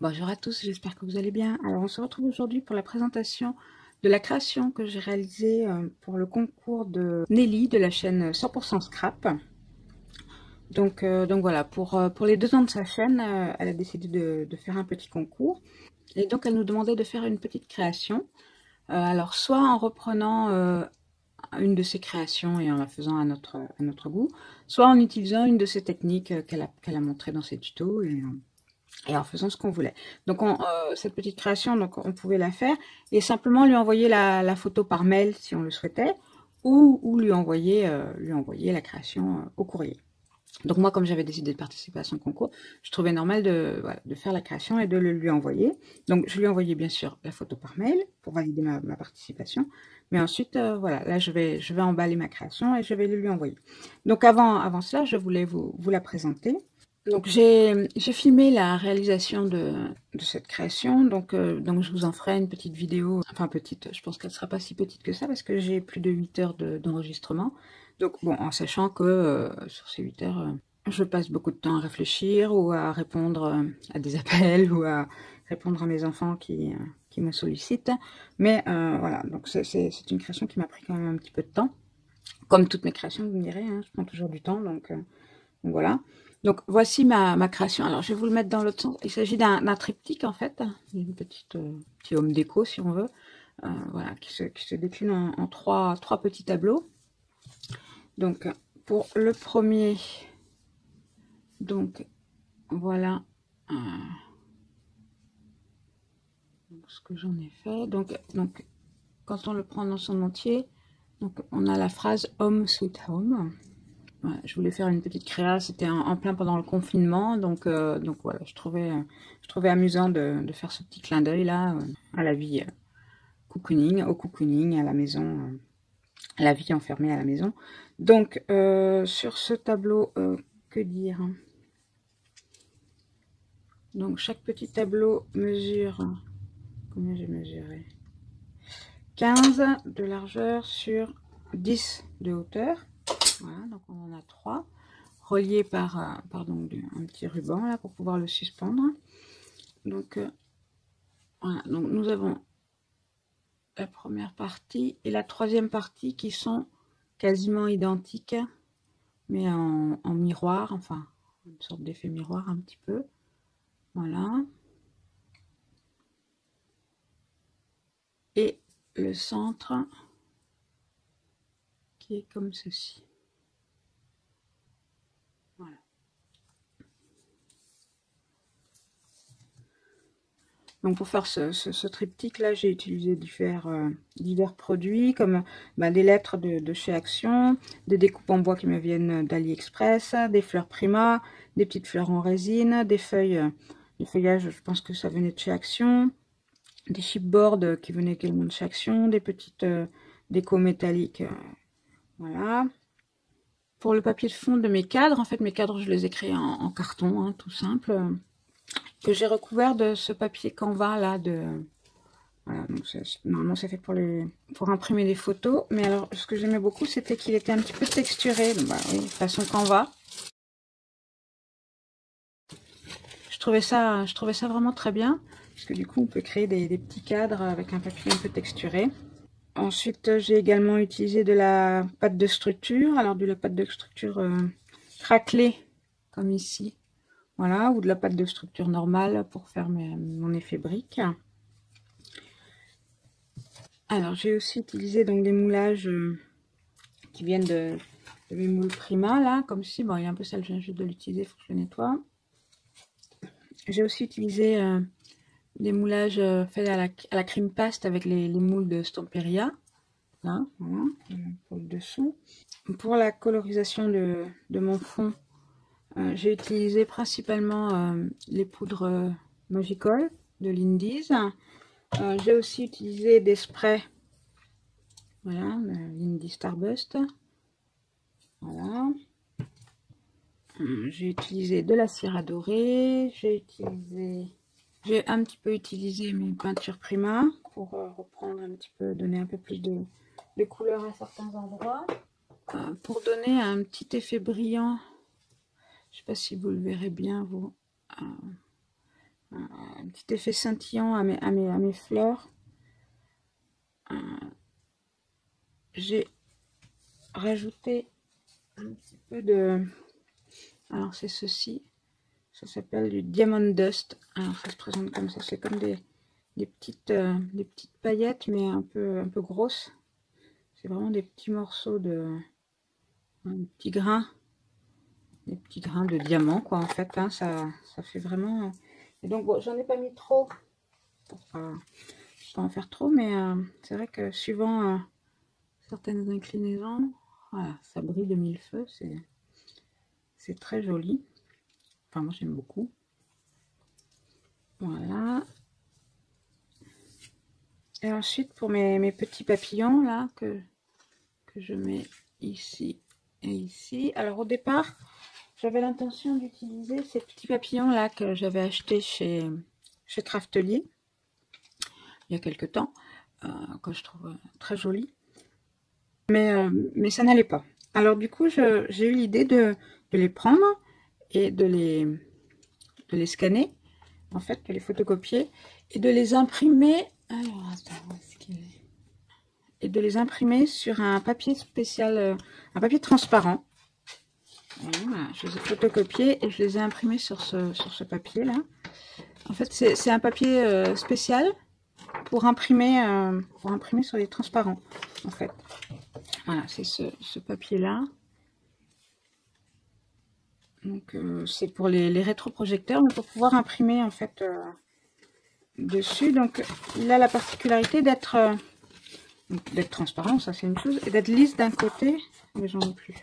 Bonjour à tous, j'espère que vous allez bien. Alors on se retrouve aujourd'hui pour la présentation de la création que j'ai réalisée pour le concours de Nelly de la chaîne 100% Scrap. Donc voilà, pour les 2 ans de sa chaîne, elle a décidé de faire un petit concours. Et donc elle nous demandait de faire une petite création. Alors soit en reprenant une de ses créations et en la faisant à notre goût, soit en utilisant une de ses techniques qu'elle a montrées dans ses tutos et en faisant ce qu'on voulait. Donc cette petite création, donc on pouvait la faire et simplement lui envoyer la photo par mail si on le souhaitait, ou lui envoyer la création au courrier. Donc moi, comme j'avais décidé de participer à son concours, je trouvais normal de faire la création et de le lui envoyer. Donc je lui ai envoyé bien sûr la photo par mail pour valider ma participation. Mais ensuite, voilà, là je vais emballer ma création et je vais le lui envoyer. Donc avant cela, je voulais vous la présenter. Donc j'ai filmé la réalisation de cette création, donc je vous en ferai une petite vidéo, enfin petite, je pense qu'elle ne sera pas si petite que ça parce que j'ai plus de 8 heures d'enregistrement. Donc bon, en sachant que sur ces 8 heures, je passe beaucoup de temps à réfléchir ou à répondre à des appels ou à répondre à mes enfants qui me sollicitent. Mais voilà, donc c'est une création qui m'a pris quand même un petit peu de temps. Comme toutes mes créations, vous me direz, hein, je prends toujours du temps, donc voilà. Donc voici ma création. Alors je vais vous le mettre dans l'autre sens. Il s'agit d'un triptyque en fait, une petite petit home déco si on veut, voilà, qui se décline en trois petits tableaux. Donc pour le premier, donc voilà ce que j'en ai fait. Donc quand on le prend dans son entier, donc on a la phrase Home Sweet Home. Ouais, je voulais faire une petite créa, c'était en plein pendant le confinement, donc voilà, je trouvais amusant de faire ce petit clin d'œil là à la vie au cocooning à la maison, à la vie enfermée à la maison. Donc sur ce tableau, que dire? Donc chaque petit tableau mesure, combien j'ai mesuré? 15 de largeur sur 10 de hauteur. Voilà, donc on en a 3. Relié par un petit ruban là pour pouvoir le suspendre. Donc voilà, donc nous avons la première partie et la troisième partie qui sont quasiment identiques, mais en miroir, enfin une sorte d'effet miroir un petit peu. Voilà. Et le centre qui est comme ceci. Voilà. Donc pour faire ce triptyque là, j'ai utilisé divers produits comme des lettres de chez Action, des découpes en bois qui me viennent d'AliExpress, des fleurs Prima, des petites fleurs en résine, des feuilles, des feuillages, je pense que ça venait de chez Action, des chipboards qui venaient également de chez Action, des petites décos métalliques, voilà. Pour le papier de fond de mes cadres, en fait mes cadres je les ai créés en carton, hein, tout simple, que j'ai recouvert de ce papier Canva là voilà, donc normalement c'est fait pour imprimer des photos, mais alors ce que j'aimais beaucoup c'était qu'il était un petit peu texturé, donc, oui, façon Canva. Je trouvais ça vraiment très bien, parce que du coup on peut créer des petits cadres avec un papier un peu texturé. Ensuite j'ai également utilisé de la pâte de structure, alors de la pâte de structure craquelée, comme ici, voilà, ou de la pâte de structure normale pour faire mon effet brique. Alors j'ai aussi utilisé donc des moulages qui viennent de mes moules Prima là, comme si, bon il y a un peu sale, je viens juste de l'utiliser, il faut que je le nettoie. J'ai aussi utilisé des moulages faits à la cream paste avec les moules de Stamperia, là, voilà, pour le dessous. Pour la colorisation de mon fond, j'ai utilisé principalement les poudres Magicol de Lindy's. J'ai aussi utilisé des sprays, voilà, Lindy Starburst. Voilà. J'ai utilisé de la cire à dorer. J'ai un petit peu utilisé mes peintures Prima pour reprendre un petit peu, donner un peu plus de couleur à certains endroits. Pour donner un petit effet brillant, je ne sais pas si vous le verrez bien, vous. un petit effet scintillant à mes fleurs. J'ai rajouté un petit peu de... Alors c'est ceci, ça s'appelle du Diamond Dust. Alors ça se présente comme ça, c'est comme des petites paillettes, mais un peu grosses. C'est vraiment des petits morceaux de... des petits grains de diamant, quoi, en fait. Hein, ça fait vraiment... Et donc, bon, j'en ai pas mis trop pour pas en faire trop, mais c'est vrai que suivant certaines inclinaisons, voilà, ça brille de mille feux, c'est très joli. Enfin, moi, j'aime beaucoup. Voilà. Et ensuite, pour mes petits papillons, là, que je mets ici et ici. Alors, au départ, j'avais l'intention d'utiliser ces petits papillons là que j'avais acheté chez Craftelier il y a quelques temps, que je trouve très joli, mais ça n'allait pas. Alors du coup, j'ai eu l'idée de les prendre et de les scanner, en fait, de les photocopier et de les imprimer. Alors attends, où est-ce qu'il est? Et de les imprimer sur un papier spécial, un papier transparent. Voilà, je les ai photocopiés et je les ai imprimés sur ce papier là. En fait, c'est un papier spécial pour imprimer sur les transparents. En fait, voilà, c'est ce papier là. Donc c'est pour les rétroprojecteurs, mais pour pouvoir imprimer en fait dessus. Donc il a la particularité d'être transparent, ça c'est une chose, et d'être lisse d'un côté, mais j'en ai plus.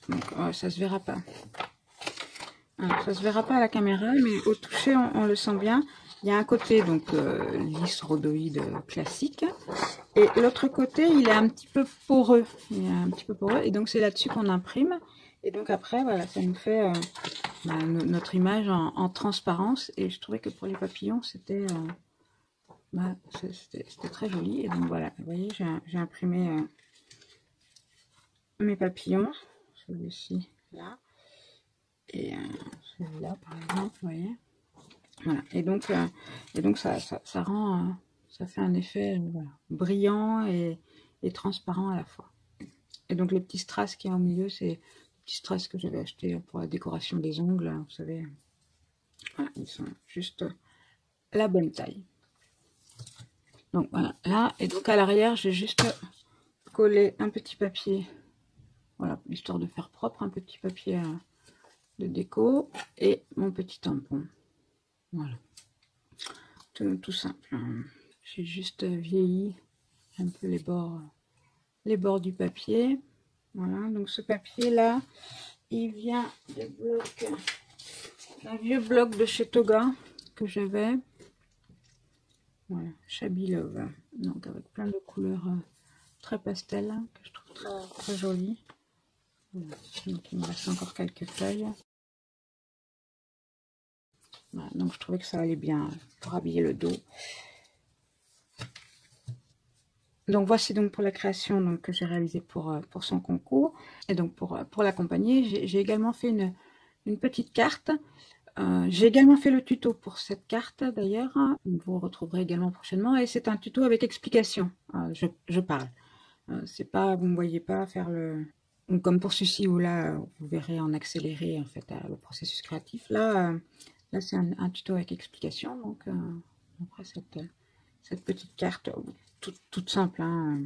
Donc ouais, ça se verra pas. Alors, ça se verra pas à la caméra, mais au toucher on le sent bien. Il y a un côté donc lisse rhodoïde classique, et l'autre côté il est un petit peu poreux. Il est un petit peu poreux, et donc c'est là-dessus qu'on imprime. Et donc après voilà, ça nous fait notre image en transparence. Et je trouvais que pour les papillons c'était très joli. Et donc voilà, vous voyez, j'ai imprimé mes papillons, celui-ci là, et celui-là par exemple, vous voyez. Voilà, et donc ça rend, ça fait un effet voilà, brillant et transparent à la fois. Et donc les petits strass qui est au milieu, c'est les petits strass que j'avais acheté pour la décoration des ongles, vous savez. Voilà, ils sont juste la bonne taille. Donc voilà, là, et donc à l'arrière, j'ai juste collé un petit papier, voilà, histoire de faire propre, un petit papier de déco et mon petit tampon. Voilà. Tout simple. J'ai juste vieilli un peu les bords du papier. Voilà, donc ce papier là, il vient d'un vieux bloc de chez Toga que j'avais. Voilà, Shabby Love. Donc avec plein de couleurs très pastel, hein, que je trouve très jolies. Voilà. Donc il me reste encore quelques feuilles. Voilà, donc je trouvais que ça allait bien pour habiller le dos. Donc voici donc pour la création donc, que j'ai réalisée pour son concours. Et donc pour l'accompagner, j'ai également fait une petite carte. J'ai également fait le tuto pour cette carte d'ailleurs. Vous retrouverez également prochainement. Et c'est un tuto avec explication. Je parle. C'est pas, vous ne me voyez pas faire le... Comme pour celui-ci où là, vous verrez en accéléré en fait le processus créatif. Là c'est un tuto avec explication. Donc après cette petite carte toute simple, hein,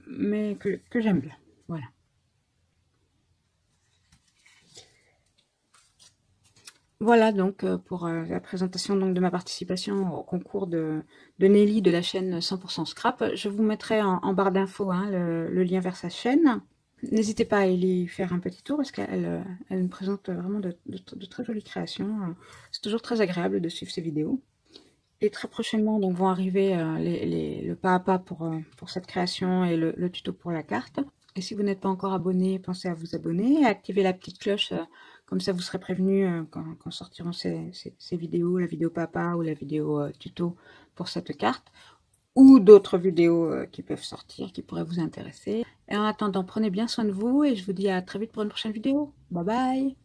mais que j'aime bien. Voilà. Voilà donc pour la présentation donc, de ma participation au concours de Nelly de la chaîne 100% Scrap. Je vous mettrai en barre d'infos hein, le lien vers sa chaîne. N'hésitez pas à y faire un petit tour parce qu'elle nous présente vraiment de très jolies créations. C'est toujours très agréable de suivre ses vidéos. Et très prochainement donc, vont arriver le pas à pas pour cette création et le tuto pour la carte. Et si vous n'êtes pas encore abonné, pensez à vous abonner et à activer la petite cloche. Comme ça, vous serez prévenu quand sortiront ces vidéos, la vidéo papa ou la vidéo tuto pour cette carte. Ou d'autres vidéos qui peuvent sortir, qui pourraient vous intéresser. Et en attendant, prenez bien soin de vous et je vous dis à très vite pour une prochaine vidéo. Bye bye!